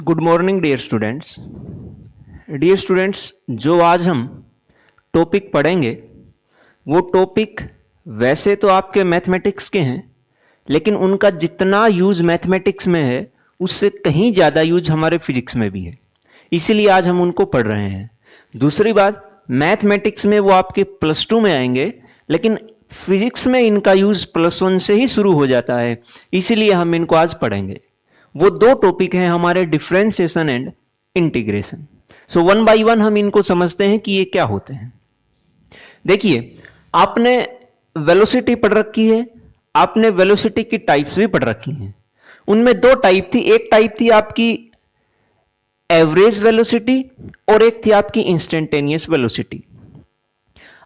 Good morning dear students. Dear students, जो आज हम टॉपिक पढ़ेंगे वो टॉपिक वैसे तो आपके मैथमेटिक्स के हैं, लेकिन उनका जितना यूज मैथमेटिक्स में है उससे कहीं ज़्यादा यूज हमारे फिजिक्स में भी है, इसीलिए आज हम उनको पढ़ रहे हैं। दूसरी बात, मैथमेटिक्स में वो आपके +2 में आएंगे, लेकिन फिजिक्स में इनका यूज +1 से ही शुरू हो जाता है, इसीलिए हम इनको आज पढ़ेंगे। वो दो टॉपिक हैं हमारे, differentiation and integration. So one by one हम इनको समझते हैं कि ये क्या होते हैं। देखिए, आपने वेलोसिटी पढ़ रखी है, आपने वेलोसिटी की टाइप्स भी पढ़ रखी हैं। उनमें दो टाइप थी, एक टाइप थी आपकी एवरेज वेलोसिटी और एक थी आपकी इंस्टेंटेनियस वेलोसिटी।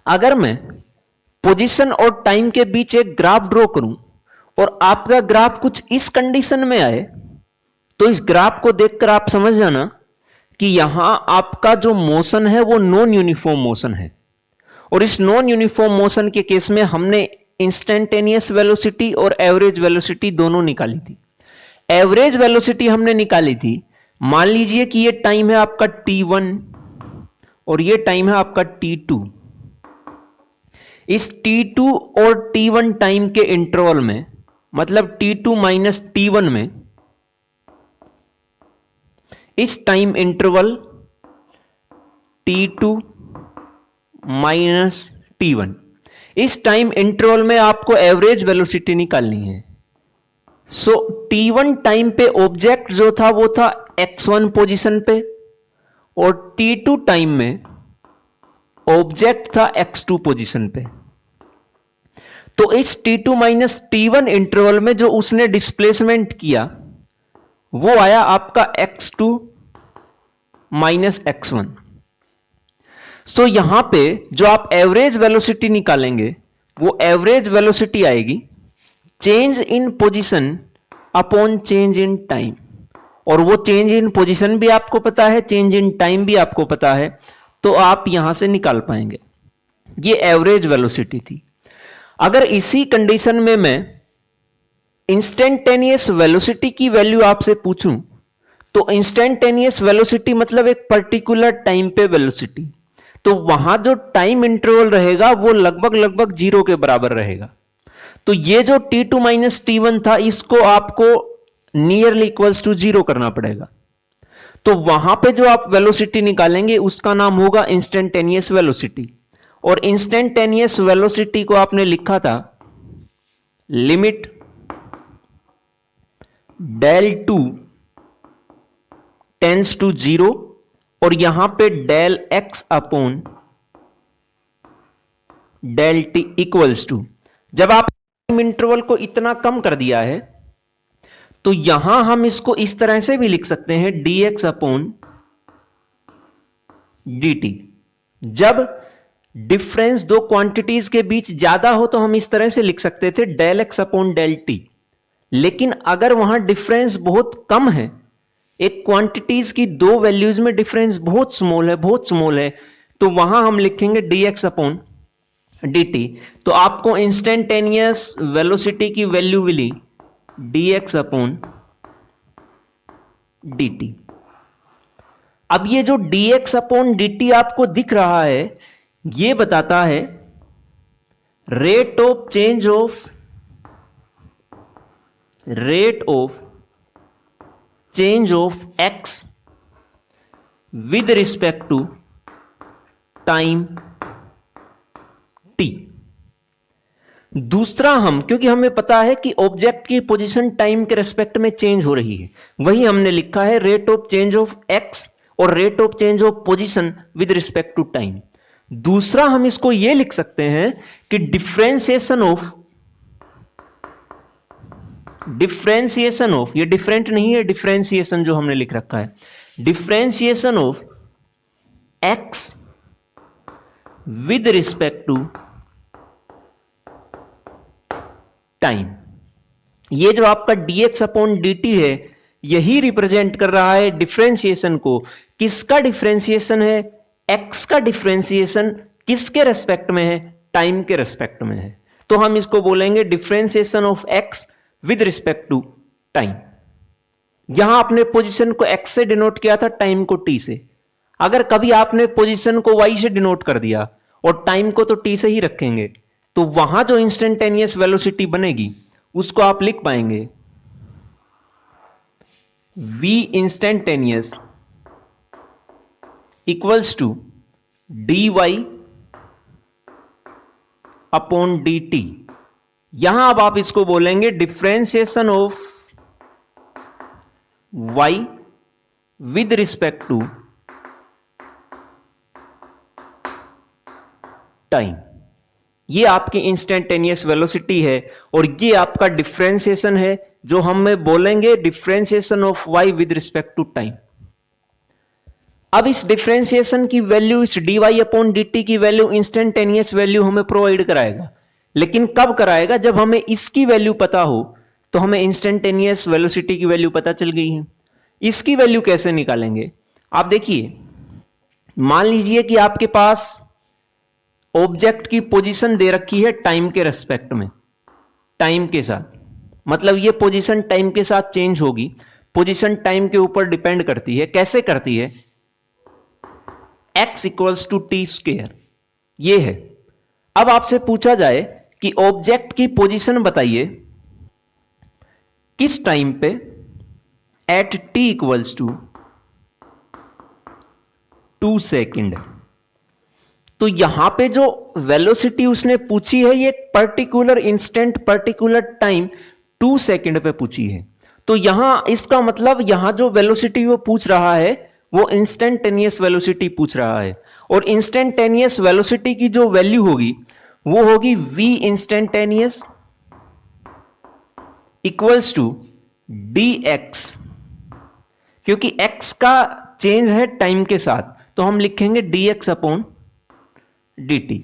अगर मैं पोजीशन और टाइम के बीच एक ग्राफ ड्रॉ करूं और आपका ग्राफ कुछ इस कंडीशन में आए, तो इस ग्राफ को देखकर आप समझ जाना कि यहां आपका जो मोशन है वो नॉन यूनिफॉर्म मोशन है। और इस नॉन यूनिफॉर्म मोशन के केस में हमने इंस्टेंटेनियस वेलोसिटी और एवरेज वेलोसिटी दोनों निकाली थी। एवरेज वेलोसिटी हमने निकाली थी, मान लीजिए कि ये टाइम है आपका t1 और ये टाइम है आपका t2। इस t2 और t1 टाइम के इंटरवल में, मतलब t2 माइनस t1 में, इस time interval t2 minus t1, इस टाइम इंटरवल में आपको एवरेज वेलोसिटी निकालनी है। सो t1 टाइम पे ऑब्जेक्ट जो था वो था x1 पोजीशन पे, और t2 टाइम में ऑब्जेक्ट था x2 पोजीशन पे। तो इस t2 माइनस t1 इंटरवल में जो उसने डिस्प्लेसमेंट किया वो आया आपका x2 माइनस x1। सो यहां पे जो आप एवरेज वेलोसिटी निकालेंगे वो एवरेज वेलोसिटी आएगी change in position upon change in time. और वो चेंज इन पोजीशन भी आपको पता है, चेंज इन टाइम भी आपको पता है, तो आप यहां से निकाल पाएंगे। ये एवरेज वेलोसिटी थी। अगर इसी कंडीशन में मैं इंस्टेंटेनियस वेलोसिटी की वैल्यू आपसे पूछूं, तो इंस्टेंटेनियस वेलोसिटी मतलब एक पर्टिकुलर टाइम पे वेलोसिटी, तो वहां जो टाइम इंटरवल रहेगा वो लगभग लगभग 0 के बराबर रहेगा। तो ये जो t2 माइनस t1 था, इसको आपको नियरली इक्वल्स टू 0 करना पड़ेगा। तो वहां पे जो आप वेलोसिटी निकालेंगे उसका नाम होगा इंस्टेंटेनियस वेलोसिटी। और इंस्टेंटेनियस वेलोसिटी को आपने लिखा था लिमिट del 2 टेंस टू 0, और यहां पे del x upon del t equals to, जब आप इंटरवल को इतना कम कर दिया है तो यहां हम इसको इस तरह से भी लिख सकते हैं dx अपॉन dt। जब डिफरेंस दो क्वांटिटीज के बीच ज्यादा हो तो हम इस तरह से लिख सकते थे del x upon del t। लेकिन अगर वहां डिफरेंस बहुत कम है, एक क्वांटिटीज की दो वैल्यूज में डिफरेंस बहुत स्मॉल है, तो वहां हम लिखेंगे dx अपॉन dt। तो आपको इंस्टेंटेनियस वेलोसिटी की वैल्यू मिली dx अपॉन dt। अब ये जो dx अपॉन dt आपको दिख रहा है, ये बताता है rate of change of x with respect to time t। दूसरा, हम क्योंकि हमें पता है कि ऑब्जेक्ट की पोजीशन टाइम के रेस्पेक्ट में चेंज हो रही है, वही हमने लिखा है rate of change of x और rate of change of position with respect to time. दूसरा हम इसको यह लिख सकते हैं कि डिफरेंशिएशन ऑफ, ये डिफरेंट नहीं है, डिफरेंशिएशन जो हमने लिख रखा है, differentiation of x with respect to time. ये जो आपका dx अपॉन dt है, यही रिप्रेजेंट कर रहा है डिफरेंशिएशन को। किसका डिफरेंशिएशन है? x का डिफरेंशिएशन किसके रेस्पेक्ट में है? टाइम के रेस्पेक्ट में है। तो हम इसको बोलेंगे differentiation of x with respect to time. यहां आपने पोजीशन को एक्स से डिनोट किया था, टाइम को टी से। अगर कभी आपने पोजीशन को वाई से डिनोट कर दिया और टाइम को तो टी से ही रखेंगे, तो वहां जो इंस्टेंटेनियस वेलोसिटी बनेगी उसको आप लिख पाएंगे v instantaneous equals to dy upon dt। यहां अब आप इसको बोलेंगे differentiation of y with respect to time. ये आपकी इंस्टेंटेनियस वेलोसिटी है और ये आपका डिफरेंशिएशन है, जो हम बोलेंगे differentiation of y with respect to time. अब इस डिफरेंशिएशन की वैल्यू, इस dy अपॉन dt की वैल्यू, इंस्टेंटेनियस वैल्यू हमें प्रोवाइड कराएगा। लेकिन कब कराएगा? जब हमें इसकी वैल्यू पता हो। तो हमें इंस्टेंटेनियस वेलोसिटी की वैल्यू पता चल गई है। इसकी वैल्यू कैसे निकालेंगे? आप देखिए, मान लीजिए कि आपके पास ऑब्जेक्ट की पोजीशन दे रखी है टाइम के रेस्पेक्ट में, टाइम के साथ, मतलब ये पोजीशन टाइम के साथ चेंज होगी। पोजीशन टाइम के ऊपर डिपेंड करती है। कैसे करती है? x equals to T square, ये है। अब आपसे पूछा जाए कि ऑब्जेक्ट की पोजीशन बताइए किस टाइम पे at t equals to 2 second. तो यहां पे जो वेलोसिटी उसने पूछी है, ये particular instant, particular time 2 second पे पूछी है। तो यहां इसका मतलब, यहां जो वेलोसिटी वो पूछ रहा है वो इंस्टेंटेनियस वेलोसिटी पूछ रहा है। और इंस्टेंटेनियस वेलोसिटी की जो वैल्यू होगी वो होगी v instantaneous equals to dx। क्योंकि x का चेंज है टाइम के साथ, तो हम लिखेंगे dx अपॉन dt।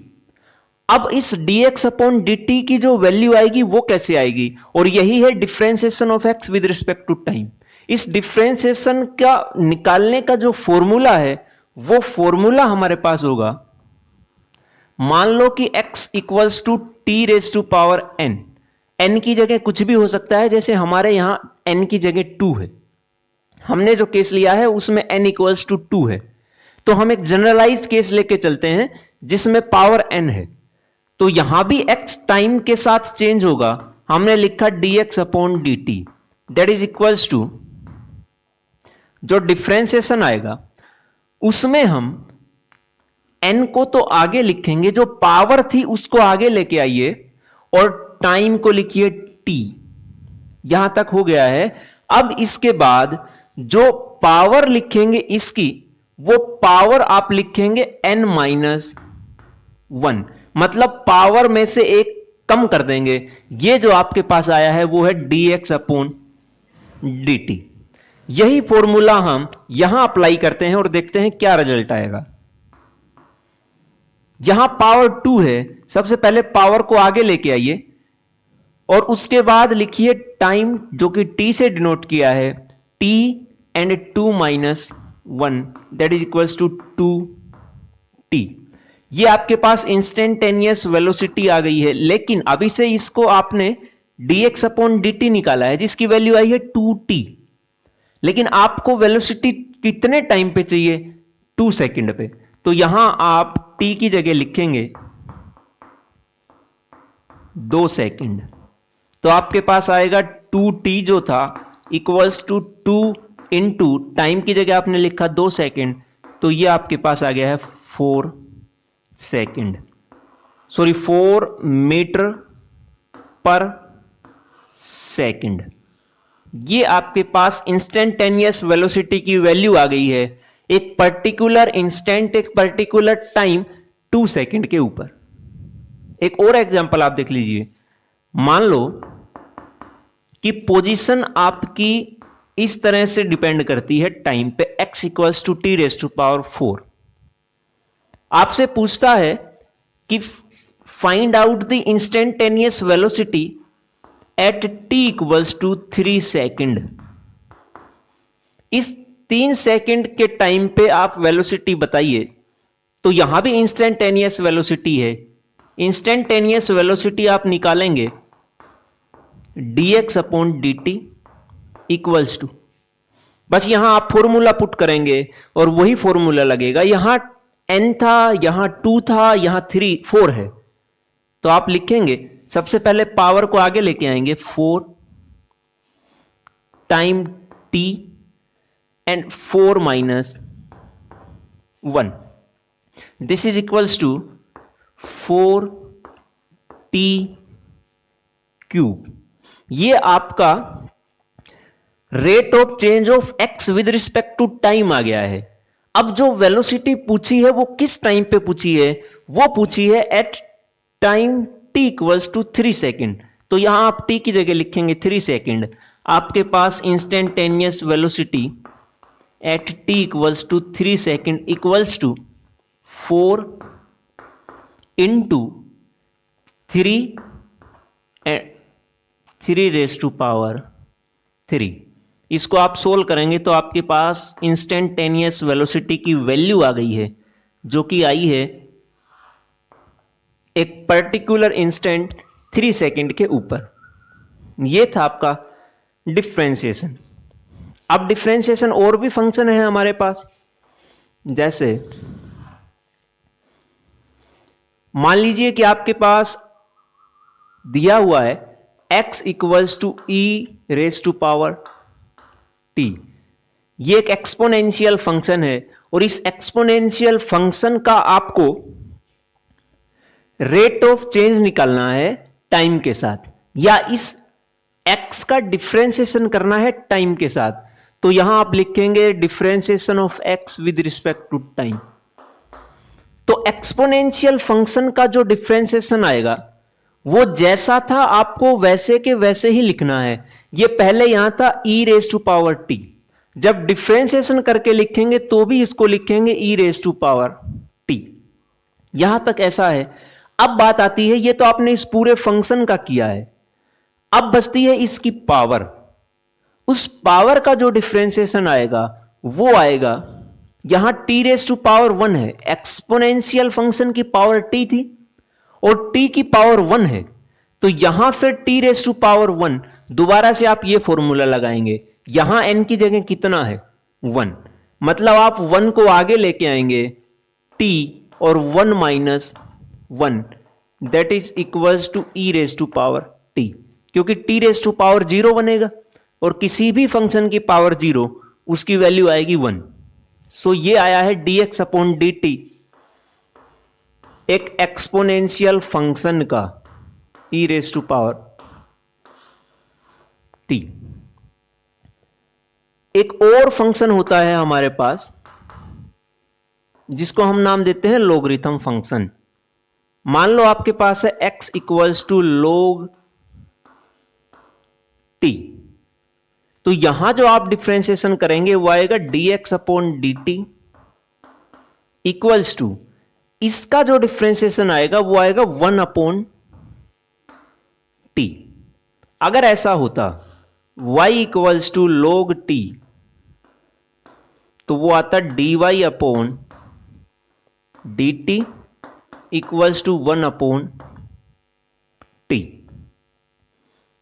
अब इस dx अपॉन dt की जो वैल्यू आएगी वो कैसे आएगी? और यही है differentiation of x with respect to time. इस डिफरेंशिएशन का निकालने का जो फॉर्मूला है, वो फॉर्मूला हमारे पास होगा, मान लो कि x equals to T raise to power n। n की जगह कुछ भी हो सकता है, जैसे हमारे यहां n की जगह 2 है। हमने जो केस लिया है उसमें n इक्वल्स टू 2 है। तो हम एक जनरलाइज केस लेके चलते हैं जिसमें पावर n है। तो यहां भी x टाइम के साथ चेंज होगा। हमने लिखा dx upon dt, that is equals to, जो डिफरेंशिएशन आएगा उसमें हम n को तो आगे लिखेंगे, जो पावर थी उसको आगे लेके आइए और टाइम को लिखिए t। यहां तक हो गया है। अब इसके बाद जो पावर लिखेंगे इसकी, वो पावर आप लिखेंगे n माइनस 1, मतलब पावर में से एक कम कर देंगे। ये जो आपके पास आया है वो है dx अपॉन dt। यही फॉर्मूला हम यहां अप्लाई करते हैं और देखते हैं क्या रिजल्ट आएगा। यहां पावर 2 है, सबसे पहले पावर को आगे लेके आइए और उसके बाद लिखिए टाइम, जो कि t से डिनोट किया है, t and 2 minus 1, that is equals to 2t। ये आपके पास इंस्टेंटेनियस वेलोसिटी आ गई है। लेकिन अभी से इसको आपने dx अपॉन dt निकाला है, जिसकी वैल्यू आई है 2t। लेकिन आपको वेलोसिटी कितने टाइम पे चाहिए? 2 सेकंड पे। तो यहां आप t की जगह लिखेंगे 2 सेकंड। तो आपके पास आएगा 2t जो था इक्वल्स टू 2 इंटू टाइम की जगह आपने लिखा 2 सेकंड, तो ये आपके पास आ गया है 4 सेकंड, सॉरी 4 मीटर पर सेकंड। ये आपके पास इंस्टेंटेनियस वेलोसिटी की वैल्यू आ गई है, एक पर्टिकुलर इंस्टेंट, एक पर्टिकुलर टाइम 2 सेकंड के ऊपर। एक और एग्जांपल आप देख लीजिए। मान लो कि पोजीशन आपकी इस तरह से डिपेंड करती है टाइम पे, x equals to T raise to power 4। आपसे पूछता है कि find out the instantaneous velocity at t equals to 3 second. इस 3 सेकंड के टाइम पे आप वेलोसिटी बताइए। तो यहां भी इंस्टेंटेनियस वेलोसिटी है, इंस्टेंटेनियस वेलोसिटी आप निकालेंगे dx upon dt equals to, बस यहां आप फॉर्मूला पुट करेंगे और वही फॉर्मूला लगेगा। यहां n था, यहां 2 था, यहां 4 है, तो आप लिखेंगे सबसे पहले पावर को आगे लेके आएंगे 4 time t and 4 minus 1, this is equals to 4t cube. ये आपका rate of change of x with respect to time आ गया है। अब जो वेलोसिटी पूछी है वो किस टाइम पे पूछी है, वो पूछी है at time t equals to 3 second. तो यहां आप t की जगह लिखेंगे 3 सेकेंड। आपके पास instantaneous velocity at t equals to 3 second equals to 4 into 3 raise to power 3। इसको आप सोल्व करेंगे तो आपके पास इंस्टेंटेनियस वेलोसिटी की वैल्यू आ गई है, जो कि आई है एक पर्टिकुलर इंस्टेंट 3 सेकेंड के ऊपर। यह था आपका डिफरेंशिएशन। अब डिफरेंशिएशन और भी फंक्शन है हमारे पास, जैसे मान लीजिए कि आपके पास दिया हुआ है x equals to e raise to power t। ये एक एक्सपोनेंशियल फंक्शन है और इस एक्सपोनेंशियल फंक्शन का आपको रेट ऑफ चेंज निकालना है टाइम के साथ, या इस x का डिफरेंशिएशन करना है टाइम के साथ। तो यहां आप लिखेंगे differentiation of x with respect to time. तो एक्सपोनेंशियल फंक्शन का जो डिफरेंशिएशन आएगा वो जैसा था आपको वैसे के वैसे ही लिखना है। ये पहले यहां था e raise to power t, जब डिफरेंशिएशन करके लिखेंगे तो भी इसको लिखेंगे e raise to power t। यहां तक ऐसा है। अब बात आती है, ये तो आपने इस पूरे फंक्शन का किया है, अब बचती है इसकी पावर। उस पावर का जो डिफरेंशिएशन आएगा वो आएगा, यहां t रेज टू पावर 1 है, एक्सपोनेंशियल फंक्शन की पावर t थी और t की पावर 1 है, तो यहां फिर t रेज टू पावर 1, दोबारा से आप ये फॉर्मूला लगाएंगे। यहां n की जगह कितना है 1, मतलब आप 1 को आगे लेके आएंगे t और 1 minus 1, that is equals to e raise to power t, क्योंकि t रेज टू पावर 0 बनेगा और किसी भी फंक्शन की पावर 0 उसकी वैल्यू आएगी 1। सो ये आया है dx अपॉन dt, एक एक्सपोनेंशियल फंक्शन का e raise to power t। एक और फंक्शन होता है हमारे पास जिसको हम नाम देते हैं लॉगरिथम फंक्शन। मान लो आपके पास है x equals to log t, तो यहां जो आप डिफरेंशिएशन करेंगे वो आएगा dx upon dt equals to, इसका जो डिफरेंशिएशन आएगा वो आएगा 1 अपॉन t। अगर ऐसा होता y equals to log t, तो वो आता dy upon dt equals to 1 upon t।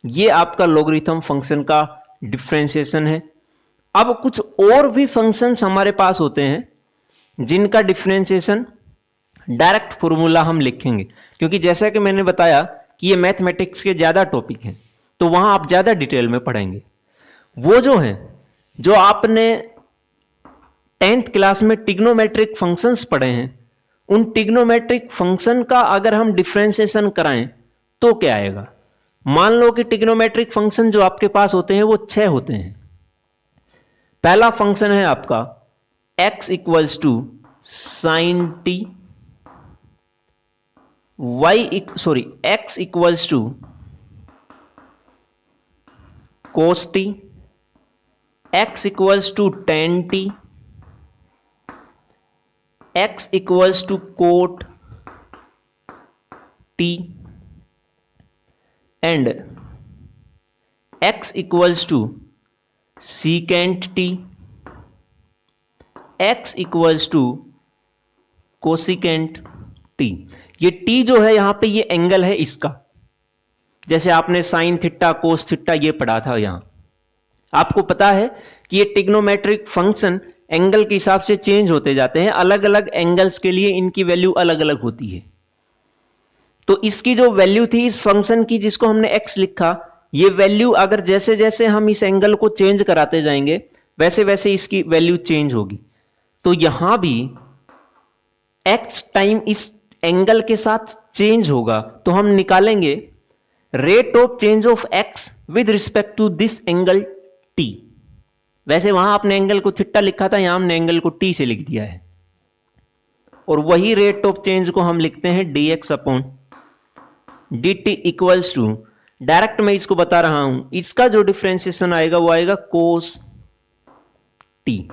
ये आपका लॉगरिथम फंक्शन का डिफरेंशिएशन है। अब कुछ और भी फंक्शंस हमारे पास होते हैं जिनका डिफरेंशिएशन डायरेक्ट फॉर्मूला हम लिखेंगे, क्योंकि जैसा कि मैंने बताया कि ये मैथमेटिक्स के ज्यादा टॉपिक हैं, तो वहां आप ज्यादा डिटेल में पढ़ेंगे। वो जो है, जो आपने 10th क्लास में ट्रिग्नोमेट्रिक फंक्शंस पढ़े हैं, उन ट्रिग्नोमेट्रिक फंक्शन का अगर हम डिफरेंशिएशन कराएं तो क्या आएगा। मान लो कि ट्रिग्नोमेट्रिक फंक्शन जो आपके पास होते हैं वो 6 होते हैं। पहला फंक्शन है आपका x equals to sine T, x equals to cos T, x equals to tan T, x equals to cot T, and x equals to secant T, x equals to cosecant T. ये T जो है यहां पे ये angle है इसका, जैसे आपने साइन थीटा कोस थीटा ये पढ़ा था। यहां आपको पता है कि ये ट्रिग्नोमेट्रिक फंक्शन एंगल के हिसाब से चेंज होते जाते हैं, अलग अलग एंगल्स के लिए इनकी वैल्यू अलग अलग होती है। तो इसकी जो वैल्यू थी इस फंक्शन की, जिसको हमने एक्स लिखा, ये वैल्यू अगर जैसे जैसे हम इस एंगल को चेंज कराते जाएंगे वैसे वैसे इसकी वैल्यू चेंज होगी। तो यहां भी एक्स टाइम इस एंगल के साथ चेंज होगा, तो हम निकालेंगे rate of change of x with respect to this angle T. वैसे वहां आपने एंगल को थीटा लिखा था, यहां हमने एंगल को टी से लिख दिया है, और वही रेट ऑफ चेंज को हम लिखते हैं dx upon dt equals to, direct मैं इसको बता रहा हूं, इसका जो डिफरेंशिएशन आएगा वो आएगा कोस टी,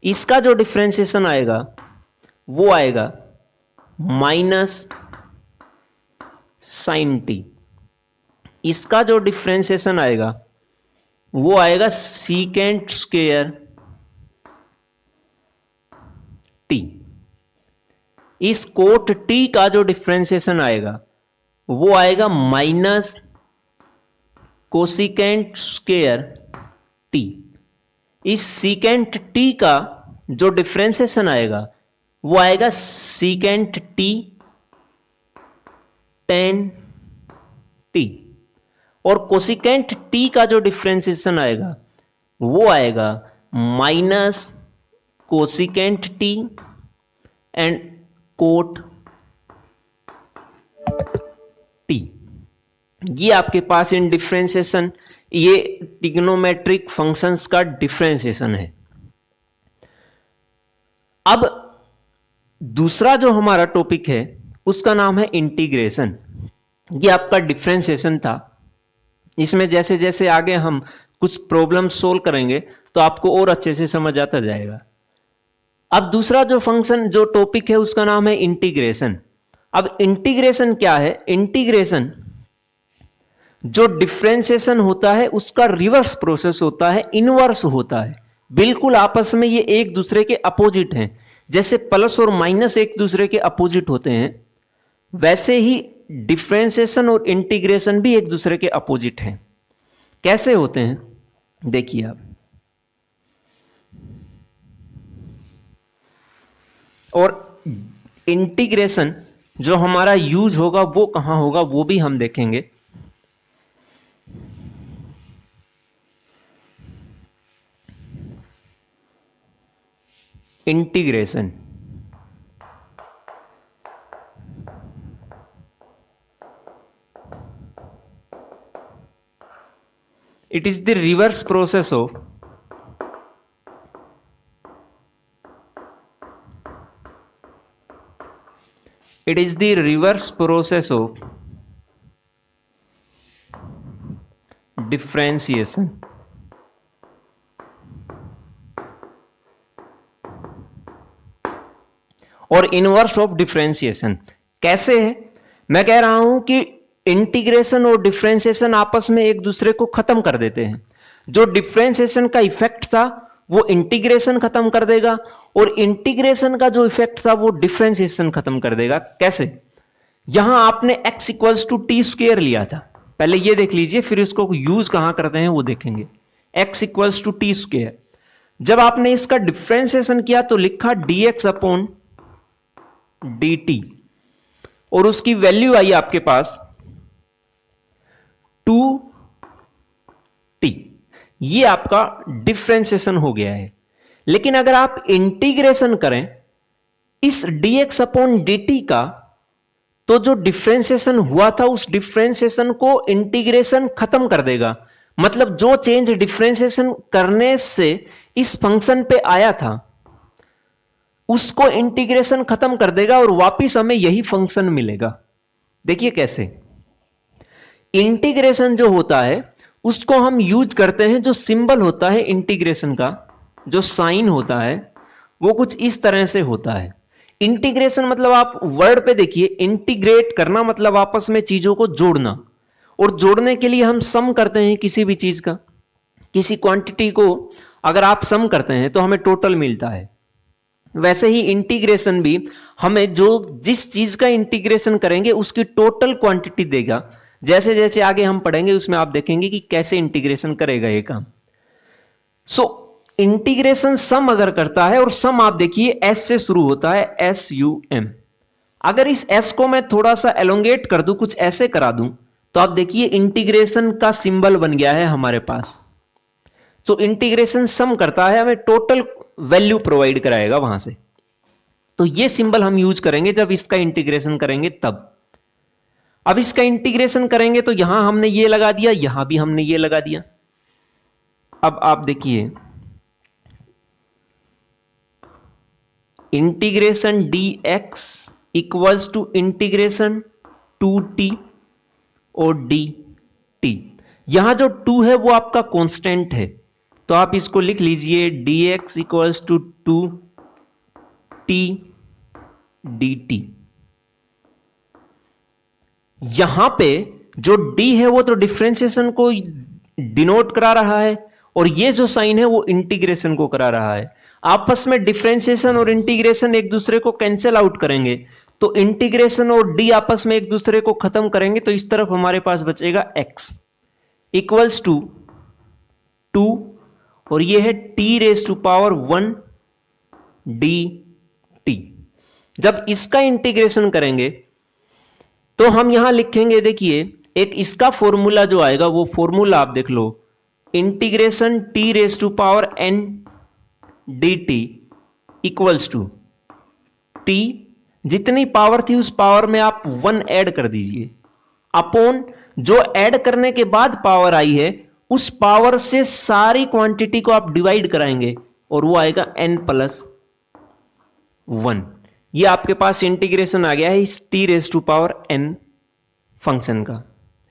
इसका जो डिफरेंशिएशन आएगा वो आएगा माइनस साइन टी, इसका जो डिफरेंशिएशन आएगा वो आएगा सीकेंट स्क्वायर टी, इस कोट टी का जो डिफरेंशिएशन आएगा वो आएगा माइनस कोसिकेंट स्क्वायर टी, इस सीकेंट टी का जो डिफरेंशिएशन आएगा वो आएगा सीकेंट टी टेन टी, और कोसिकेंट टी का जो डिफरेंशिएशन आएगा वो आएगा minus cosecant T and cot T. ये आपके पास इन डिफरेंशिएशन, ये ट्रिग्नोमेट्रिक फंक्शंस का डिफरेंशिएशन है। अब दूसरा जो हमारा टॉपिक है उसका नाम है इंटीग्रेशन। ये आपका डिफरेंशिएशन था, इसमें जैसे जैसे आगे हम कुछ प्रॉब्लम सोल्व करेंगे तो आपको और अच्छे से समझ आता जाएगा। अब दूसरा जो फंक्शन जो टॉपिक है उसका नाम है इंटीग्रेशन। अब इंटीग्रेशन क्या है? इंटीग्रेशन जो डिफरेंशिएशन होता है उसका रिवर्स प्रोसेस होता है, इनवर्स होता है, बिल्कुल आपस में ये एक दूसरे के अपोजिट हैं। जैसे प्लस और माइनस एक दूसरे के अपोजिट होते हैं, वैसे ही डिफरेंशिएशन और इंटीग्रेशन भी एक दूसरे के अपोजिट हैं। कैसे होते हैं देखिए आप, और इंटीग्रेशन जो हमारा यूज होगा वो कहां होगा वो भी हम देखेंगे। Integration it is the reverse process of differentiation। और इनवर्स ऑफ डिफरेंशिएशन कैसे है? मैं कह रहा हूं कि इंटीग्रेशन और डिफरेंशिएशन आपस में एक दूसरे को खत्म कर देते हैं। जो डिफरेंशिएशन का इफेक्ट था वो इंटीग्रेशन खत्म कर देगा, और इंटीग्रेशन का जो इफेक्ट था वो डिफरेंशिएशन खत्म कर देगा। कैसे? यहां आपने x equals to T square लिया था, पहले ये देख लीजिए, फिर इसको यूज कहां करते हैं वो देखेंगे। x equals to T square, जब आपने इसका डिफरेंशिएशन किया तो लिखा dx अपॉन dt, और उसकी वैल्यू आई आपके पास 2t। ये आपका डिफरेंशिएशन हो गया है। लेकिन अगर आप इंटीग्रेशन करें इस dx अपॉन dt का, तो जो डिफरेंशिएशन हुआ था उस डिफरेंशिएशन को इंटीग्रेशन खत्म कर देगा। मतलब जो चेंज डिफरेंशिएशन करने से इस फंक्शन पे आया था उसको इंटीग्रेशन खत्म कर देगा और वापिस हमें यही फंक्शन मिलेगा। देखिए कैसे। इंटीग्रेशन जो होता है उसको हम यूज करते हैं, जो सिंबल होता है इंटीग्रेशन का, जो साइन होता है वो कुछ इस तरह से होता है। इंटीग्रेशन मतलब आप वर्ड पे देखिए, इंटीग्रेट करना मतलब आपस में चीजों को जोड़ना, और जोड़ने के लिए हम सम करते हैं किसी भी चीज का। किसी क्वांटिटी को अगर आप सम करते हैं तो हमें टोटल मिलता है, वैसे ही इंटीग्रेशन भी हमें जो जिस चीज का इंटीग्रेशन करेंगे उसकी टोटल क्वांटिटी देगा। जैसे जैसे आगे हम पढ़ेंगे उसमें आप देखेंगे कि कैसे इंटीग्रेशन करेगा ये काम। सो इंटीग्रेशन सम अगर करता है, और सम आप देखिए एस से शुरू होता है, SUM। अगर इस एस को मैं थोड़ा सा एलोंगेट कर दूं, कुछ ऐसे करा दूं, तो आप देखिए इंटीग्रेशन का सिंबल बन गया है हमारे पास। तो इंटीग्रेशन सम करता है, हमें टोटल वैल्यू प्रोवाइड कराएगा वहां से। तो ये सिंबल हम यूज करेंगे जब इसका इंटीग्रेशन करेंगे तब। अब इसका इंटीग्रेशन करेंगे तो यहां हमने ये लगा दिया, यहां भी हमने ये लगा दिया। अब आप देखिए integration dx equals to integration 2t और dt। यहां जो 2 है वो आपका कांस्टेंट है, तो आप इसको लिख लीजिए dx equals to 2t dt। यहां पे जो d है वो तो डिफरेंशिएशन को डिनोट करा रहा है, और ये जो साइन है वो इंटीग्रेशन को करा रहा है। आपस में डिफरेंशिएशन और इंटीग्रेशन एक दूसरे को कैंसिल आउट करेंगे, तो इंटीग्रेशन और d आपस में एक दूसरे को खत्म करेंगे, तो इस तरफ हमारे पास बचेगा x इक्वल्स टू 2, और ये है t⁻1 dt। जब इसका इंटीग्रेशन करेंगे तो हम यहां लिखेंगे, देखिए एक इसका फॉर्मूला जो आएगा वो फॉर्मूला आप देख लो, integration t⁻n dt equals to t, जितनी पावर थी उस पावर में आप 1 ऐड कर दीजिए, अपॉन जो ऐड करने के बाद पावर आई है उस पावर से सारी क्वांटिटी को आप डिवाइड कराएंगे, और वो आएगा n+1। ये आपके पास इंटीग्रेशन आ गया है इस t⁻n फंक्शन का।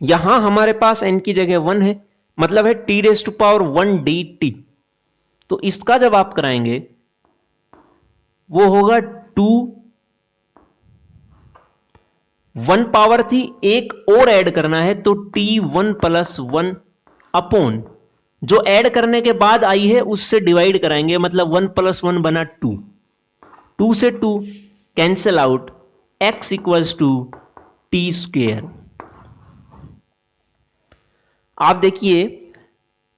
यहां हमारे पास n की जगह 1 है, मतलब है t⁻1 dt। तो इसका जब आप कराएंगे वो होगा 2, 1 पावर थी, एक और ऐड करना है तो t1+1 अपॉन जो ऐड करने के बाद आई है उससे डिवाइड कराएंगे, मतलब 1+1 बना 2, 2 से 2 cancel out, x equals to t²। आप देखिए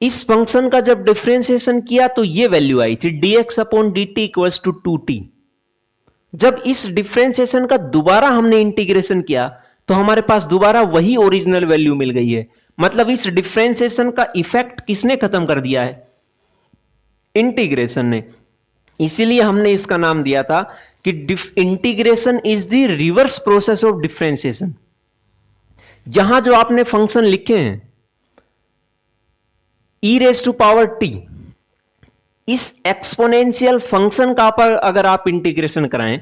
इस फंक्शन का जब डिफरेंशिएशन किया तो ये वैल्यू आई थी dx/dt इक्वल्स टू 2t। जब इस डिफरेंशिएशन का दोबारा हमने इंटीग्रेशन किया तो हमारे पास दोबारा वही ओरिजिनल वैल्यू मिल गई है, मतलब इस डिफरेंशिएशन का इफेक्ट किसने खत्म कर दिया है, इंटीग्रेशन ने। इसीलिए हमने इसका नाम दिया था कि integration is the reverse process of differentiation. यहां जो आपने फंक्शन लिखे हैं e⁻t, इस एक्सपोनेंशियल फंक्शन का पर अगर आप इंटीग्रेशन कराएं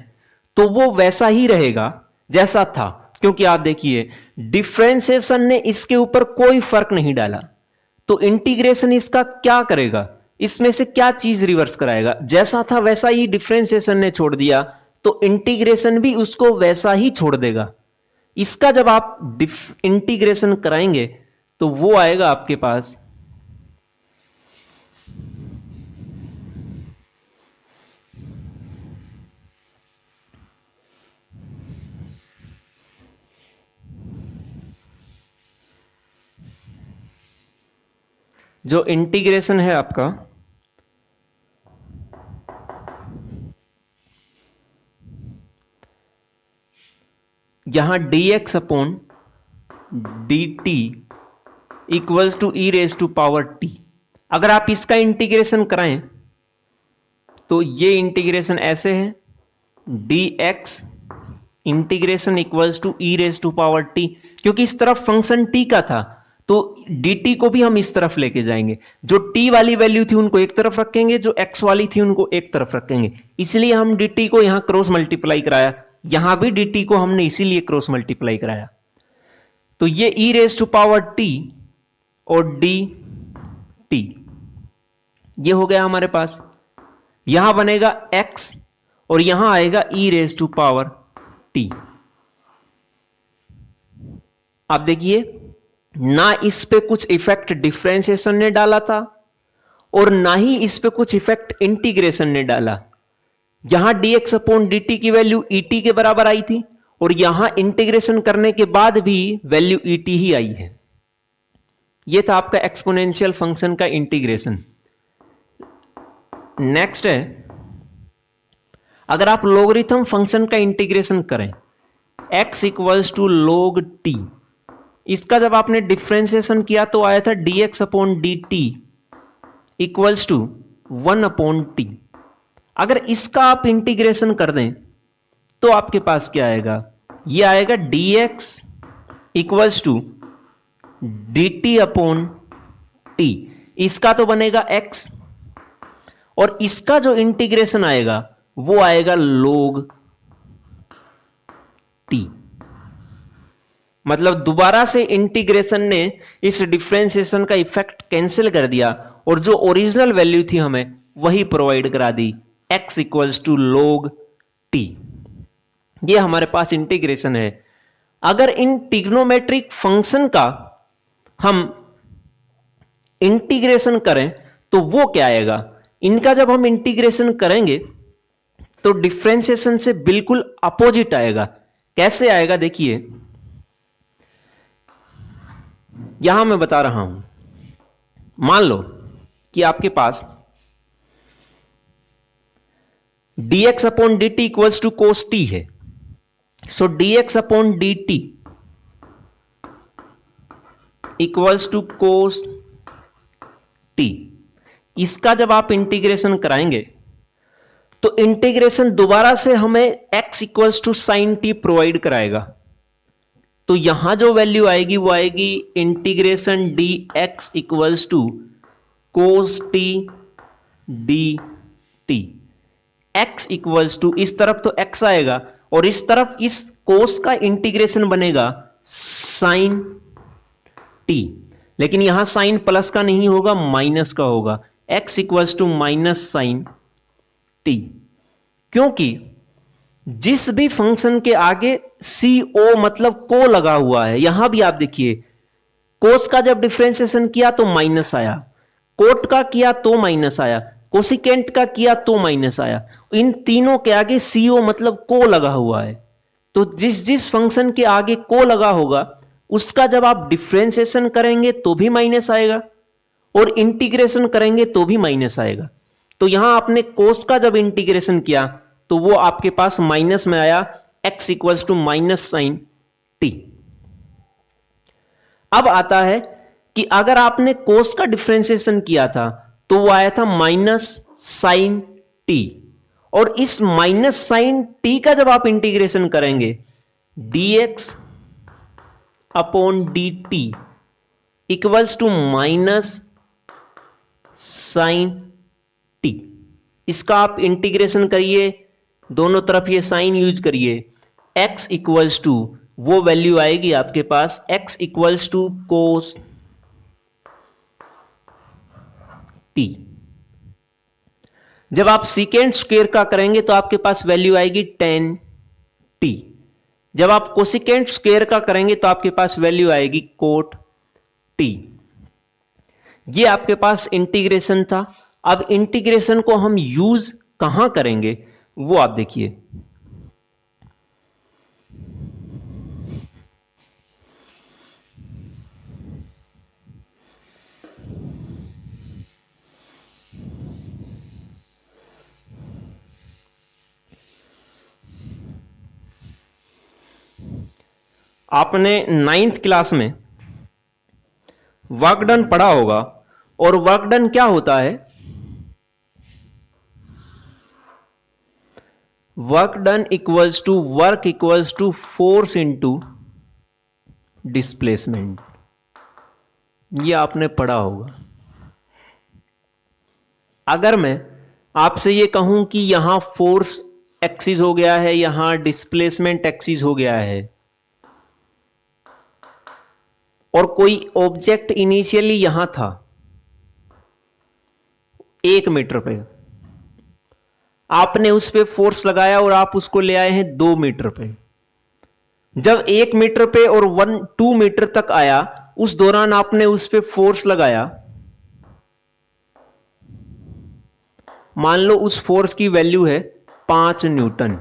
तो वो वैसा ही रहेगा जैसा था, क्योंकि आप देखिए डिफरेंशिएशन ने इसके ऊपर कोई फर्क नहीं डाला। तो इंटीग्रेशन इसका क्या करेगा, इसमें से क्या चीज रिवर्स कराएगा, जैसा था वैसा ही डिफरेंशिएशन ने छोड़ दिया, तो इंटीग्रेशन भी उसको वैसा ही छोड़ देगा। इसका जब आप इंटीग्रेशन कराएंगे तो वो आएगा आपके पास जो इंटीग्रेशन है आपका यहां dx/dt इक्वल्स टू e⁻t। अगर आप इसका इंटीग्रेशन कराएं तो ये इंटीग्रेशन ऐसे है, dx integration equals to e⁻t, क्योंकि इस तरफ फंक्शन t का था तो dt को भी हम इस तरफ लेके जाएंगे। जो t वाली वैल्यू थी उनको एक तरफ रखेंगे, जो x वाली थी उनको एक तरफ रखेंगे, इसलिए हम dt को यहां क्रॉस मल्टीप्लाई कराया, यहां भी dt को हमने इसीलिए क्रॉस मल्टीप्लाई कराया। तो ये e⁻t और dt ये हो गया हमारे पास। यहां बनेगा x और यहां आएगा e⁻t। आप देखिए ना इस पे कुछ इफेक्ट डिफरेंशिएशन ने डाला था और ना ही इस पे कुछ इफेक्ट इंटीग्रेशन ने डाला। यहां dx अपॉन dt की वैल्यू et के बराबर आई थी और यहां इंटीग्रेशन करने के बाद भी वैल्यू et ही आई है। यह था आपका एक्सपोनेंशियल फंक्शन का इंटीग्रेशन। नेक्स्ट है, अगर आप लॉगरिथम फंक्शन का इंटीग्रेशन करें x equals to log t, इसका जब आपने डिफ्रेंसिएशन किया तो आया था dx upon dt equals to 1 upon t। अगर इसका आप इंटीग्रेशन कर दें तो आपके पास क्या आएगा, ये आएगा dx equals to dt upon t। इसका तो बनेगा x और इसका जो इंटीग्रेशन आएगा वो आएगा log t। मतलब दोबारा से इंटीग्रेशन ने इस डिफरेंशिएशन का इफेक्ट कैंसिल कर दिया और जो ओरिजिनल वैल्यू थी हमें वही प्रोवाइड करा दी, x equals to log t। ये हमारे पास इंटीग्रेशन है। अगर इन ट्रिग्नोमेट्रिक फंक्शन का हम इंटीग्रेशन करें तो वो क्या आएगा, इनका जब हम इंटीग्रेशन करेंगे तो डिफरेंशिएशन से बिल्कुल अपोजिट आएगा। कैसे आएगा देखिए, यहां मैं बता रहा हूं। मान लो कि आपके पास dx upon dt equals to cos t है। So dx upon dt equals to cos t। इसका जब आप इंटीग्रेशन कराएंगे तो इंटीग्रेशन दोबारा से हमें x equals to sine t provide कराएगा। तो यहां जो वैल्यू आएगी वो आएगी integration dx equals to cos t dt। x equals to, इस तरफ तो x आएगा और इस तरफ इस cos का इंटीग्रेशन बनेगा साइन t, लेकिन यहां साइन प्लस का नहीं होगा, माइनस का होगा। x equals to minus sine t, क्योंकि जिस भी फंक्शन के आगे co मतलब को लगा हुआ है, यहां भी आप देखिए कोस का जब डिफरेंशिएशन किया तो माइनस आया, कोट का किया तो माइनस आया, कोसिकेंट का किया तो माइनस आया। इन तीनों के आगे co मतलब को लगा हुआ है। तो जिस जिस फंक्शन के आगे को लगा होगा उसका जब आप डिफरेंशिएशन करेंगे तो भी माइनस आएगा और इंटीग्रेशन करेंगे तो भी माइनस आएगा। तो यहां आपने कोस का जब इंटीग्रेशन किया तो वो आपके पास माइनस में आया, x equals to minus sine t। अब आता है कि अगर आपने कोस का डिफरेंशिएशन किया था तो वो आया था माइनस साइन t, और इस माइनस साइन t का जब आप इंटीग्रेशन करेंगे dx upon dt equals to minus sine t। इसका आप इंटीग्रेशन करिए, दोनों तरफ ये साइन यूज करिए, x इक्वल्स टू वो वैल्यू आएगी आपके पास x equals to cos t। जब आप सीकेंट स्क्वायर का करेंगे तो आपके पास वैल्यू आएगी tan t। जब आप कोसिकेंट स्क्वायर का करेंगे तो आपके पास वैल्यू आएगी कोट t। ये आपके पास इंटीग्रेशन था। अब इंटीग्रेशन को हम यूज कहां करेंगे वो आप देखिए। आपने 9th क्लास में वर्क डन पढ़ा होगा, और वर्क डन क्या होता है, work done equals to work equals to force into displacement. ये आपने पढ़ा होगा। अगर मैं आपसे ये कहूं कि यहां फोर्स एक्सिस हो गया है, यहां डिस्प्लेसमेंट एक्सिस हो गया है, और कोई ऑब्जेक्ट इनिशियली यहां था 1 मीटर पे, आपने उस पे फोर्स लगाया और आप उसको ले आए हैं 2 मीटर पे। जब 1 मीटर पे और 2 मीटर तक आया उस दौरान आपने उस पे फोर्स लगाया, मान लो उस फोर्स की वैल्यू है 5 न्यूटन।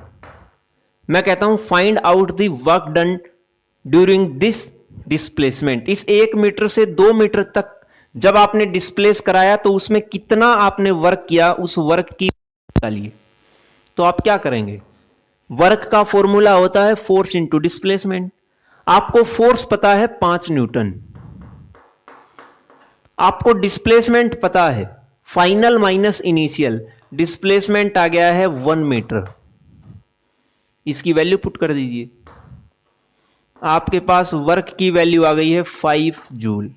मैं कहता हूं find out the work done during this displacement. इस 1 मीटर से 2 मीटर तक जब आपने डिस्प्लेस कराया तो उसमें कितना आपने वर्क किया, उस वर्क की निकालिए। तो आप क्या करेंगे, वर्क का फॉर्मूला होता है फोर्स इंटू डिस्प्लेसमेंट। आपको फोर्स पता है 5 न्यूटन, आपको डिस्प्लेसमेंट पता है फाइनल माइनस इनिशियल, डिस्प्लेसमेंट आ गया है 1 मीटर। इसकी वैल्यू पुट कर दीजिए, आपके पास वर्क की वैल्यू आ गई है 5 जूल।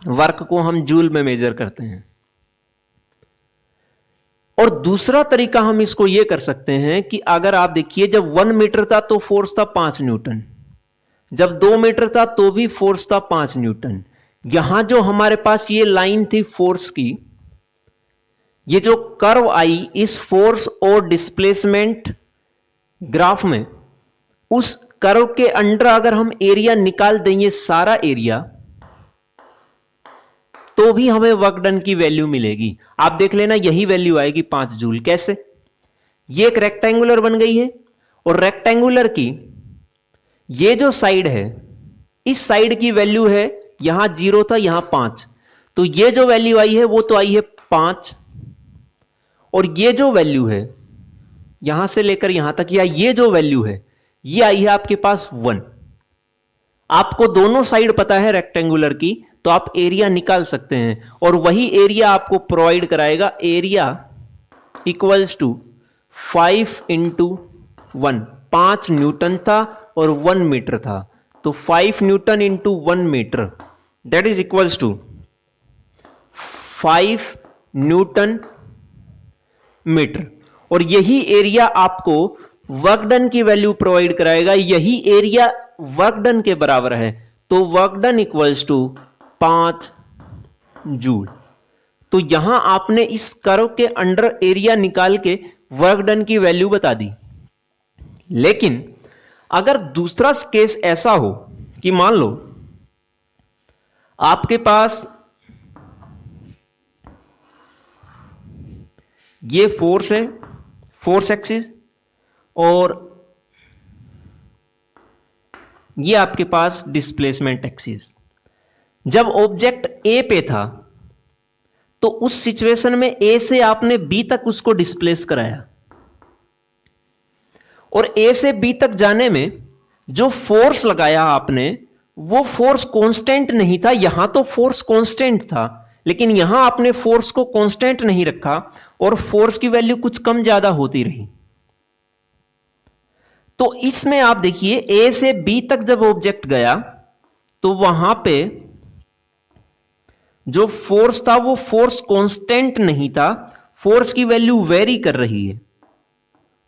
वर्क को हम जूल में मेजर करते हैं। और दूसरा तरीका हम इसको यह कर सकते हैं कि अगर आप देखिए जब 1 मीटर था तो फोर्स था 5 न्यूटन, जब 2 मीटर था तो भी फोर्स था 5 न्यूटन। यहां जो हमारे पास ये लाइन थी फोर्स की, ये जो कर्व आई इस फोर्स और डिस्प्लेसमेंट ग्राफ में, उस कर्व के अंडर अगर हम एरिया निकाल देंगे सारा एरिया, तो भी हमें वर्क डन की वैल्यू मिलेगी। आप देख लेना यही वैल्यू आएगी 5 जूल। कैसे, ये एक रेक्टेंगुलर बन गई है और रेक्टेंगुलर की ये जो साइड है, इस साइड की वैल्यू है, यहां 0 था यहां 5, तो ये जो वैल्यू आई है वो तो आई है 5, और ये जो वैल्यू है यहां से लेकर यहां तक, या ये जो वैल्यू है ये आई है आपके पास 1। आपको दोनों साइड पता है रेक्टेंगुलर की, तो आप एरिया निकाल सकते हैं और वही एरिया आपको प्रोवाइड कराएगा। Area equals to 5 into 1, 5 newton था और 1 मीटर था, तो 5 newton into 1 metre that is equals to 5 newton metre. और यही एरिया आपको वर्क डन की वैल्यू प्रोवाइड कराएगा, यही एरिया वर्क डन के बराबर है, तो work done equals to 5 joule. तो यहां आपने इस कर्व के अंडर एरिया निकाल के वर्क डन की वैल्यू बता दी। लेकिन अगर दूसरा केस ऐसा हो कि मान लो आपके पास ये फोर्स है, फोर्स एक्सिस, और ये आपके पास डिस्प्लेसमेंट एक्सिस। जब ऑब्जेक्ट ए पे था तो उस सिचुएशन में ए से आपने बी तक उसको डिस्प्लेस कराया, और ए से बी तक जाने में जो फोर्स लगाया आपने वो फोर्स कांस्टेंट नहीं था। यहां तो फोर्स कांस्टेंट था, लेकिन यहां आपने फोर्स को कांस्टेंट नहीं रखा और फोर्स की वैल्यू कुछ कम ज्यादा होती रही। तो इसमें आप देखिए ए से बी तक जब ऑब्जेक्ट गया तो वहां पे जो फोर्स था वो फोर्स कांस्टेंट नहीं था, फोर्स की वैल्यू वेरी कर रही है।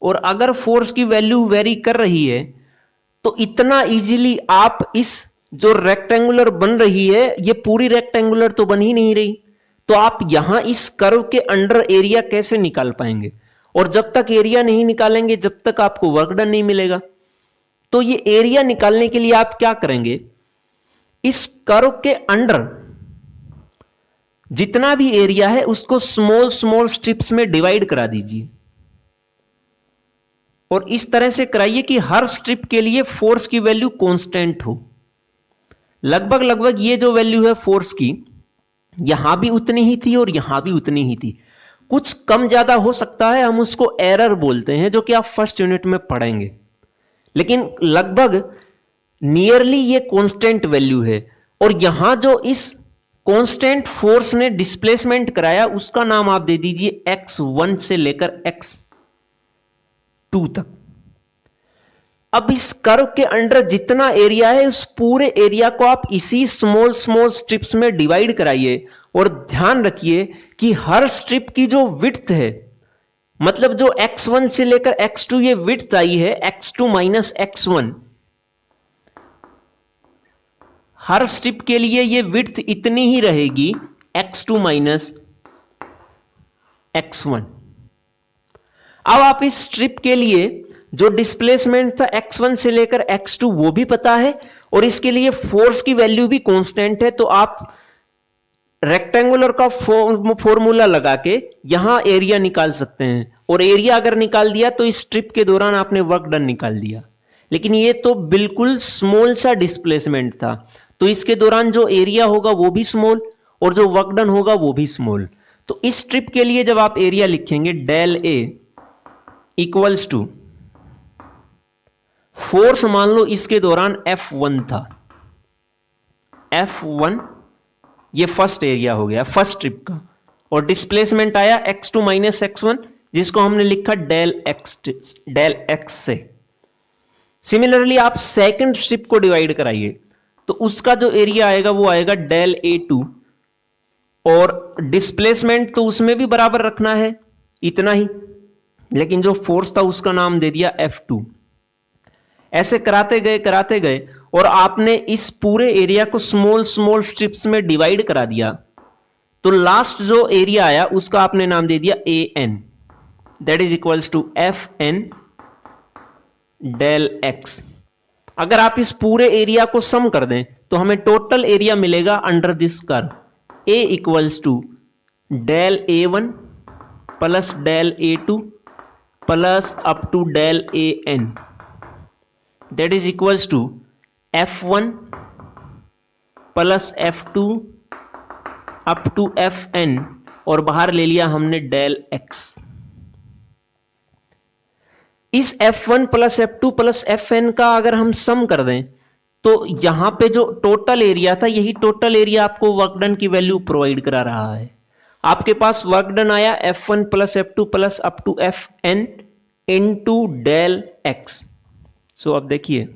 और अगर फोर्स की वैल्यू वेरी कर रही है तो इतना इजीली आप इस जो रेक्टेंगुलर बन रही है, ये पूरी रेक्टेंगुलर तो बन ही नहीं रही, तो आप यहां इस कर्व के अंडर एरिया कैसे निकाल पाएंगे? और जब तक एरिया नहीं निकालेंगे जब तक आपको वर्क डन नहीं मिलेगा। तो ये एरिया निकालने के लिए आप क्या करेंगे, इस कर्व के अंडर जितना भी एरिया है उसको स्मॉल स्मॉल स्ट्रिप्स में डिवाइड करा दीजिए, और इस तरह से कराइए कि हर स्ट्रिप के लिए फोर्स की वैल्यू कांस्टेंट हो। लगभग लगभग ये जो वैल्यू है फोर्स की, यहां भी उतनी ही थी और यहां भी उतनी ही थी। कुछ कम ज्यादा हो सकता है, हम उसको एरर बोलते हैं, जो कि आप फर्स्ट यूनिट में पढ़ेंगे, लेकिन लगभग नियरली ये कांस्टेंट वैल्यू है। और यहां जो इस कांस्टेंट फोर्स ने डिस्प्लेसमेंट कराया उसका नाम आप दे दीजिए x1 से लेकर x2 तक। अब इस कर्व के अंडर जितना एरिया है उस पूरे एरिया को आप इसी स्मॉल स्मॉल स्ट्रिप्स में डिवाइड कराइए, और ध्यान रखिए कि हर स्ट्रिप की जो विड्थ है, मतलब जो x1 से लेकर x2 ये विड्थ आई है, x2 माइनस x1, हर स्ट्रिप के लिए ये विड्थ इतनी ही रहेगी, x2 माइनस x1। अब आप इस स्ट्रिप के लिए जो डिस्प्लेसमेंट था x1 से लेकर x2 वो भी पता है, और इसके लिए फोर्स की वैल्यू भी कांस्टेंट है, तो आप रेक्टेंगुलर का फॉर्मूला लगा के यहां एरिया निकाल सकते हैं। और एरिया अगर निकाल दिया तो इस ट्रिप के दौरान आपने वर्क डन निकाल दिया। लेकिन ये तो बिल्कुल स्मॉल सा डिस्प्लेसमेंट था, तो इसके दौरान जो एरिया होगा वो भी स्मॉल और जो वर्क डन होगा वो भी स्मॉल। तो इस ट्रिप के लिए जब आप एरिया लिखेंगे del A equals to force, मान लो इसके दौरान F1 था, F1 ये फर्स्ट एरिया हो गया फर्स्ट ट्रिप का, और डिस्प्लेसमेंट आया x2 माइनस x1 जिसको हमने लिखा डेल x से। सिमिलरली आप सेकंड स्ट्रिप को डिवाइड कराइए तो उसका जो एरिया आएगा वो आएगा डेल A2, और डिस्प्लेसमेंट तो उसमें भी बराबर रखना है इतना ही, लेकिन जो फोर्स था उसका नाम दे दिया F2। ऐसे कराते गए और आपने इस पूरे एरिया को स्मॉल स्मॉल स्ट्रिप्स में डिवाइड करा दिया, तो लास्ट जो एरिया आया उसका आपने नाम दे दिया AN, that is equals to FN del x। अगर आप इस पूरे एरिया को सम कर दें तो हमें टोटल एरिया मिलेगा under this curve A equals to del A1 plus del A2 plus up to del AN, that is equals to F1 plus F2 up to FN, और बाहर ले लिया हमने डेल x। इस F1 plus F2 plus FN का अगर हम सम कर दें तो यहां पे जो टोटल एरिया था यही टोटल एरिया आपको वर्क डन की वैल्यू प्रोवाइड करा रहा है। आपके पास वर्क डन आया F1 plus F2 plus up to FN into del x। So अब देखिए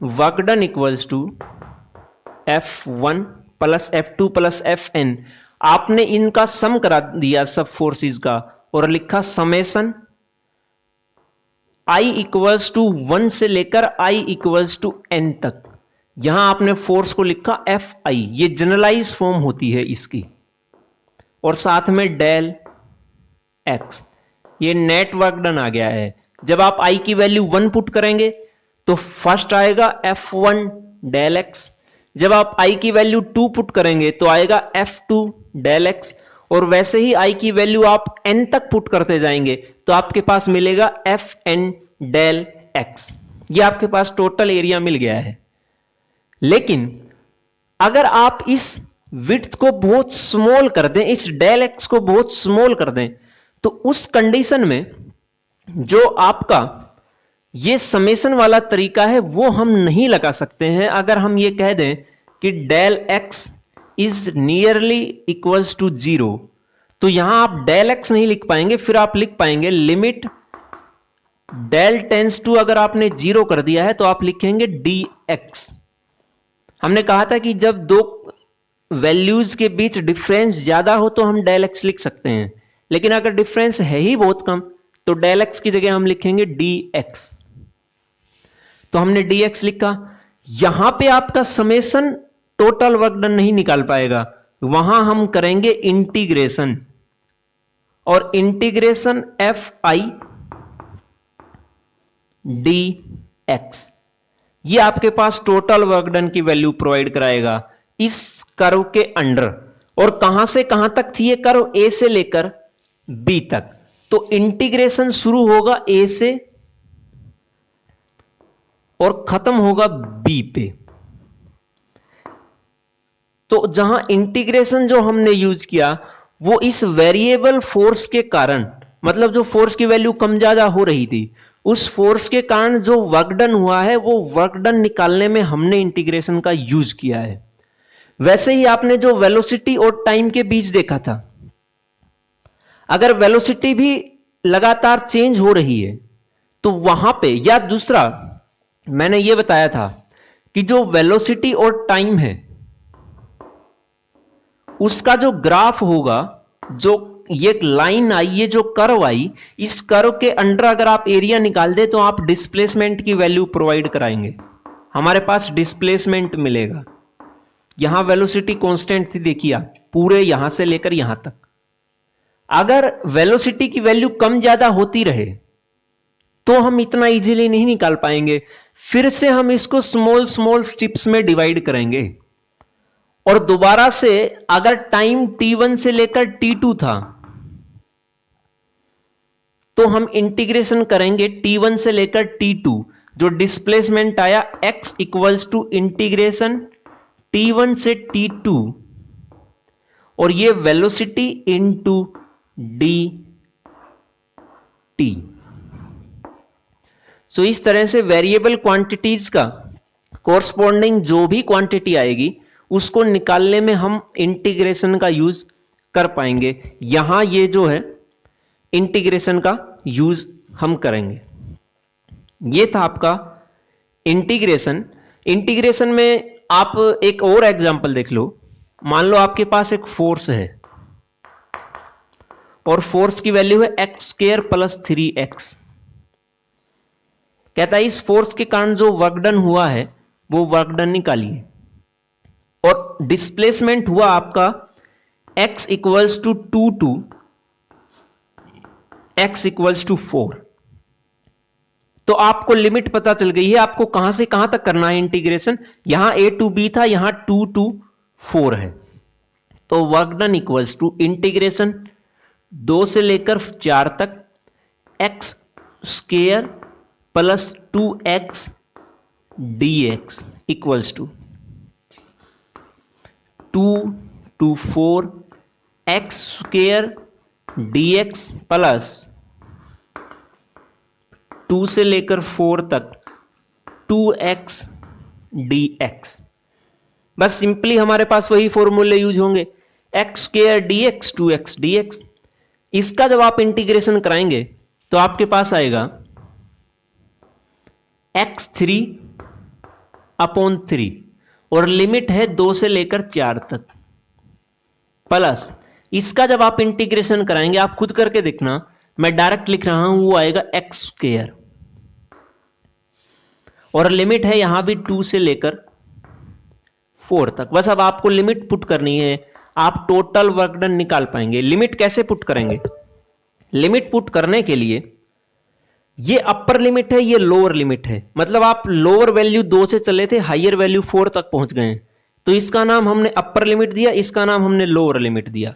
work done equals to F1 plus F2 plus FN, आपने इनका सम करा दिया सब फोर्सेस का और लिखा समेशन I इक्वल्स टू 1 से लेकर I इक्वल्स टू N तक। यहां आपने फोर्स को लिखा Fi, ये जनरलाइज फॉर्म होती है इसकी, और साथ में डेल x, ये नेट वर्क डन आ गया है। जब आप I की वैल्यू 1 पुट करेंगे तो फर्स्ट आएगा F1 डेल x, जब आप I की वैल्यू 2 पुट करेंगे तो आएगा F2 डेल x, और वैसे ही I की वैल्यू आप n तक पुट करते जाएंगे तो आपके पास मिलेगा Fn डेल x। ये आपके पास टोटल एरिया मिल गया है। लेकिन अगर आप इस विड्थ को बहुत स्मॉल कर दें, इस डेल x को बहुत स्मॉल कर दें, तो उस कंडीशन में जो आपका ये समेशन वाला तरीका है वो हम नहीं लगा सकते हैं। अगर हम ये कह दें कि del x is nearly equals to 0, तो यहां आप डेल x नहीं लिख पाएंगे, फिर आप लिख पाएंगे लिमिट डेल टेंस टू, अगर आपने 0 कर दिया है तो आप लिखेंगे dx। हमने कहा था कि जब दो वैल्यूज के बीच डिफरेंस ज्यादा हो तो हम डेल x लिख सकते हैं, लेकिन अगर डिफरेंस है ही बहुत कम तो डेल x की जगह हम लिखेंगे dx। तो हमने dx लिखा। यहां पे आपका समेशन टोटल वर्क डन नहीं निकाल पाएगा, वहां हम करेंगे इंटीग्रेशन, और इंटीग्रेशन Fi dx, ये आपके पास टोटल वर्क डन की वैल्यू प्रोवाइड कराएगा इस कर्व के अंडर। और कहां से कहां तक थी ये कर्व? A से लेकर B तक। तो इंटीग्रेशन शुरू होगा A से और खत्म होगा B पे। तो जहां इंटीग्रेशन जो हमने यूज किया वो इस वेरिएबल फोर्स के कारण, मतलब जो फोर्स की वैल्यू कम ज्यादा हो रही थी, उस फोर्स के कारण जो वर्क डन हुआ है वो वर्क डन निकालने में हमने इंटीग्रेशन का यूज किया है। वैसे ही आपने जो वेलोसिटी और टाइम के बीच देखा था, अगर वेलोसिटी भी लगातार चेंज हो रही है तो वहां पे, या दूसरा मैंने ये बताया था कि जो वेलोसिटी और टाइम है उसका जो ग्राफ होगा, जो ये लाइन आई, ये जो कर्व आई, इस कर्व के अंडर अगर आप एरिया निकाल दे तो आप डिस्प्लेसमेंट की वैल्यू प्रोवाइड कराएंगे, हमारे पास डिस्प्लेसमेंट मिलेगा। यहां वेलोसिटी कांस्टेंट थी, देखिए आप पूरे यहां से लेकर यहां तक। अगर वेलोसिटी की वैल्यू कम ज्यादा होती रहे तो हम इतना इजीली नहीं निकाल पाएंगे। फिर से हम इसको स्मॉल स्मॉल स्टेप्स में डिवाइड करेंगे और दोबारा से अगर टाइम t1 से लेकर t2 था तो हम इंटीग्रेशन करेंगे t1 से लेकर t2, जो डिस्प्लेसमेंट आया x equals to integration t1 से t2 और ये वेलोसिटी इनटू dt। सो इस तरह से वेरिएबल क्वांटिटीज का कोरस्पॉन्डिंग जो भी क्वांटिटी आएगी उसको निकालने में हम इंटीग्रेशन का यूज कर पाएंगे। यहां ये जो है इंटीग्रेशन का यूज हम करेंगे। ये था आपका इंटीग्रेशन। इंटीग्रेशन में आप एक और एग्जांपल देख लो। मान लो आपके पास एक फोर्स है और फोर्स की वैल्यू है एक्स स्क्वायर प्लस 3x। कहता है इस फोर्स के कारण जो वर्क डन हुआ है वो वर्क डन निकालिए। और डिस्प्लेसमेंट हुआ आपका x equals to 2 to x equals to 4। तो आपको लिमिट पता चल गई है, आपको कहां से कहां तक करना है इंटीग्रेशन। यहां a टू b था, यहां 2 टू 4 है। तो work done equals to integration 2 से लेकर 4 तक x square plus 2x dx equals to 2 to 4 x square dx plus 2 से लेकर 4 तक 2x dx। बस सिंपली हमारे पास वही फॉर्मूले यूज होंगे, x square dx 2x dx। इसका जब आप इंटीग्रेशन कराएंगे तो आपके पास आएगा x3 अपॉन 3 और लिमिट है 2 से लेकर 4 तक, प्लस इसका जब आप इंटीग्रेशन कराएंगे, आप खुद करके देखना, मैं डायरेक्ट लिख रहा हूं, वो आएगा x स्क्वायर और लिमिट है यहां भी 2 से लेकर 4 तक। बस अब आपको लिमिट पुट करनी है, आप टोटल वर्क डन निकाल पाएंगे। लिमिट कैसे पुट करेंगे? लिमिट पुट करने के लिए ये अपर लिमिट है, ये लोअर लिमिट है। मतलब आप लोअर वैल्यू 2 से चले थे, हायर वैल्यू 4 तक पहुंच गए, तो इसका नाम हमने अपर लिमिट दिया, इसका नाम हमने लोअर लिमिट दिया।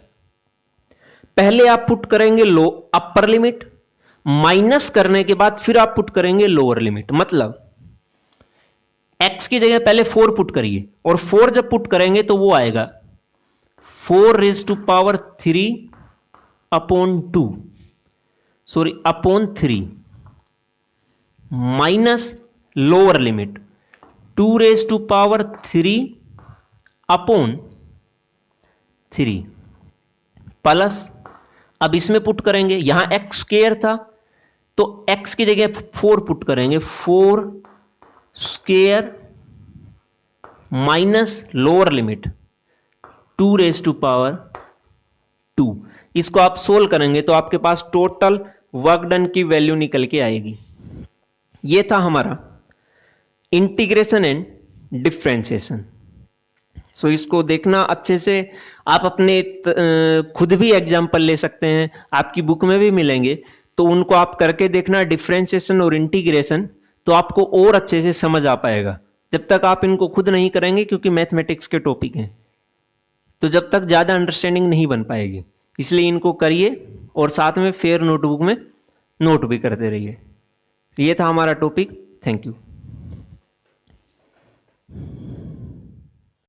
पहले आप पुट करेंगे अपर लिमिट, माइनस करने के बाद फिर आप पुट करेंगे लोअर लिमिट। मतलब x की जगह पहले 4 पुट करिए और 4 जब पुट करेंगे तो वो आएगा 4 raise to power 3 upon 2, sorry upon 3 minus lower limit 2 raise to power 3 upon 3 plus, अब इसमें पुट करेंगे, यहां x स्क्वायर था तो x की जगह 4 पुट करेंगे, 4 square minus lower limit 2 raise to power 2। इसको आप सोल्व करेंगे तो आपके पास टोटल वर्क डन की वैल्यू निकल के आएगी। ये था हमारा इंटीग्रेशन एंड डिफरेंशिएशन। सो इसको देखना अच्छे से, आप अपने खुद भी एग्जाम्पल ले सकते हैं, आपकी बुक में भी मिलेंगे, तो उनको आप करके देखना डिफरेंशिएशन और इंटीग्रेशन, तो आपको और अच्छे से समझ आ पाएगा। जब तक आप इनको खुद नहीं करेंगे, क्योंकि मैथमेटिक्स के टॉपिक हैं, तो जब तक ज़्यादा अंडरस्टैंडिंग नहीं बन पाएगी। इसलिए इनको करिए और साथ में फेयर नोटबुक में नोट भी करते रहिए। ये था हमारा टॉपिक। Thank you.